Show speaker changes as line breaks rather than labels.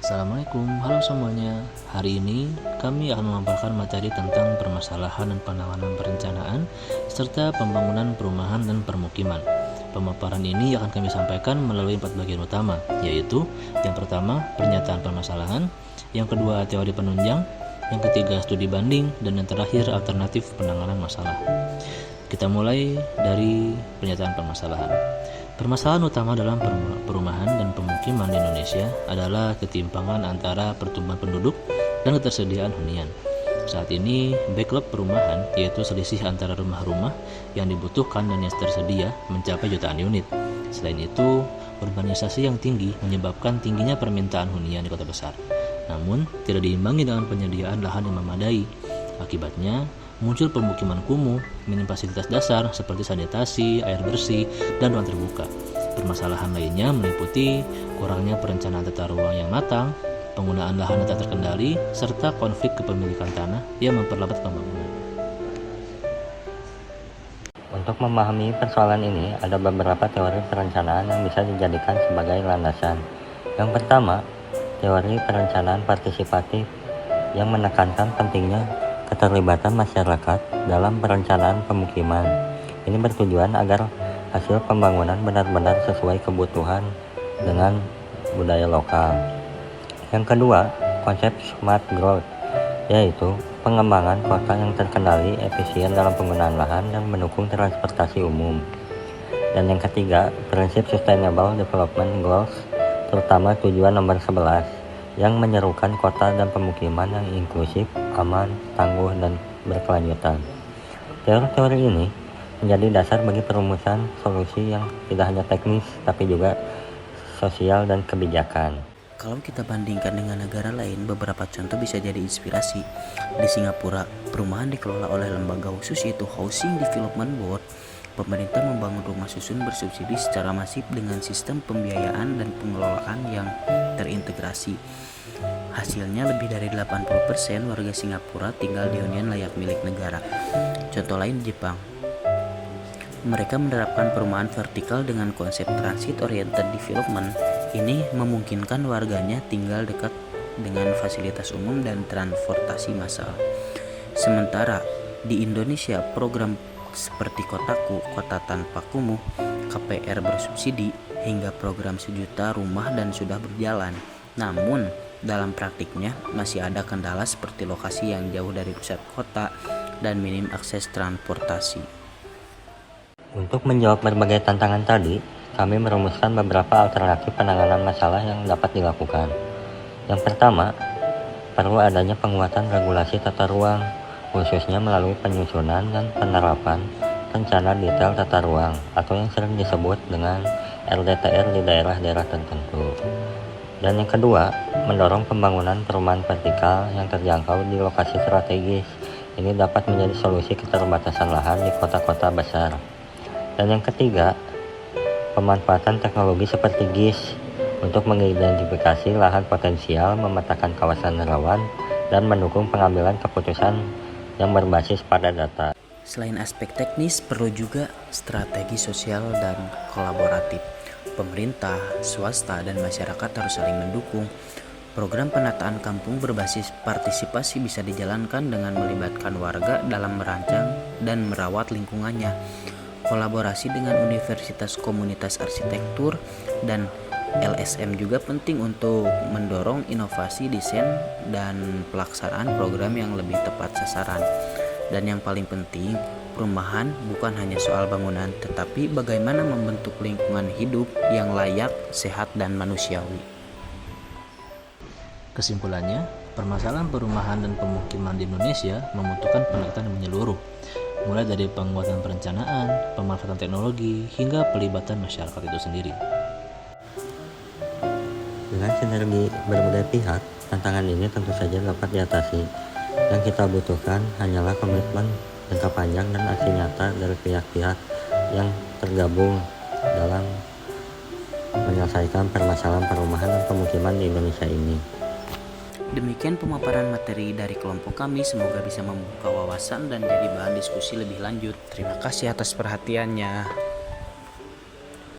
Assalamualaikum, halo semuanya. Hari ini kami akan memaparkan materi tentang permasalahan dan penanganan perencanaan serta pembangunan perumahan dan permukiman. Pemaparan ini akan kami sampaikan melalui 4 bagian utama, yaitu yang pertama, pernyataan permasalahan, yang kedua, teori penunjang, yang ketiga, studi banding, dan yang terakhir, alternatif penanganan masalah. Kita mulai dari pernyataan permasalahan. Permasalahan utama dalam perumahan dan pemukiman di Indonesia adalah ketimpangan antara pertumbuhan penduduk dan ketersediaan hunian. Saat ini, backlog perumahan, yaitu selisih antara rumah-rumah yang dibutuhkan dan yang tersedia, mencapai jutaan unit. Selain itu, urbanisasi yang tinggi menyebabkan tingginya permintaan hunian di kota besar. Namun, tidak diimbangi dengan penyediaan lahan yang memadai. Akibatnya, muncul pemukiman kumuh, minim fasilitas dasar seperti sanitasi, air bersih, dan ruang terbuka. Permasalahan lainnya meliputi kurangnya perencanaan tata ruang yang matang, penggunaan lahan yang tak terkendali, serta konflik kepemilikan tanah yang memperlambat pembangunan.
Untuk memahami persoalan ini, ada beberapa teori perencanaan yang bisa dijadikan sebagai landasan. Yang pertama, teori perencanaan partisipatif yang menekankan pentingnya keterlibatan masyarakat dalam perencanaan pemukiman. Ini bertujuan agar hasil pembangunan benar-benar sesuai kebutuhan dengan budaya lokal. Yang kedua, konsep smart growth, yaitu pengembangan kota yang terkendali, efisien dalam penggunaan lahan, dan mendukung transportasi umum. Dan yang ketiga, prinsip Sustainable Development Goals, terutama tujuan nomor 11, yang menyerukan kota dan pemukiman yang inklusif, aman, tangguh, dan berkelanjutan. Teori-teori ini menjadi dasar bagi perumusan solusi yang tidak hanya teknis, tapi juga sosial dan kebijakan.
Kalau kita bandingkan dengan negara lain, beberapa contoh bisa jadi inspirasi. Di Singapura, perumahan dikelola oleh lembaga khusus yaitu Housing Development Board. Pemerintah membangun rumah susun bersubsidi secara masif dengan sistem pembiayaan dan pengelolaan yang terintegrasi. Hasilnya lebih dari 80% warga Singapura tinggal di hunian layak milik negara. Contoh lain Jepang. Mereka menerapkan perumahan vertikal dengan konsep transit oriented development. Ini memungkinkan warganya tinggal dekat dengan fasilitas umum dan transportasi massal. Sementara di Indonesia, program seperti Kotaku, Kota Tanpa Kumuh, KPR bersubsidi, hingga program sejuta rumah dan sudah berjalan. Namun, dalam praktiknya masih ada kendala seperti lokasi yang jauh dari pusat kota dan minim akses transportasi.
Untuk menjawab berbagai tantangan tadi, kami merumuskan beberapa alternatif penanganan masalah yang dapat dilakukan. Yang pertama, perlu adanya penguatan regulasi tata ruang, khususnya melalui penyusunan dan penerapan rencana detail tata ruang atau yang sering disebut dengan RDTR di daerah-daerah tertentu. Dan yang kedua, mendorong pembangunan perumahan vertikal yang terjangkau di lokasi strategis. Ini dapat menjadi solusi keterbatasan lahan di kota-kota besar. Dan yang ketiga, pemanfaatan teknologi seperti GIS untuk mengidentifikasi lahan potensial, memetakan kawasan rawan, dan mendukung pengambilan keputusan yang berbasis pada data.
Selain aspek teknis, perlu juga strategi sosial dan kolaboratif. Pemerintah, swasta, dan masyarakat harus saling mendukung. Program penataan kampung berbasis partisipasi bisa dijalankan dengan melibatkan warga dalam merancang dan merawat lingkungannya. Kolaborasi dengan universitas komunitas arsitektur dan LSM juga penting untuk mendorong inovasi desain dan pelaksanaan program yang lebih tepat sasaran. Dan yang paling penting, perumahan bukan hanya soal bangunan, tetapi bagaimana membentuk lingkungan hidup yang layak, sehat, dan manusiawi.
Kesimpulannya, permasalahan perumahan dan pemukiman di Indonesia membutuhkan pendekatan menyeluruh, mulai dari penguatan perencanaan, pemanfaatan teknologi, hingga pelibatan masyarakat itu sendiri.
Dengan sinergi berbagai pihak, tantangan ini tentu saja dapat diatasi. Yang kita butuhkan hanyalah komitmen jangka panjang dan aksi nyata dari pihak-pihak yang tergabung dalam menyelesaikan permasalahan perumahan dan pemukiman di Indonesia ini.
Demikian pemaparan materi dari kelompok kami, semoga bisa membuka wawasan dan jadi bahan diskusi lebih lanjut. Terima kasih atas perhatiannya.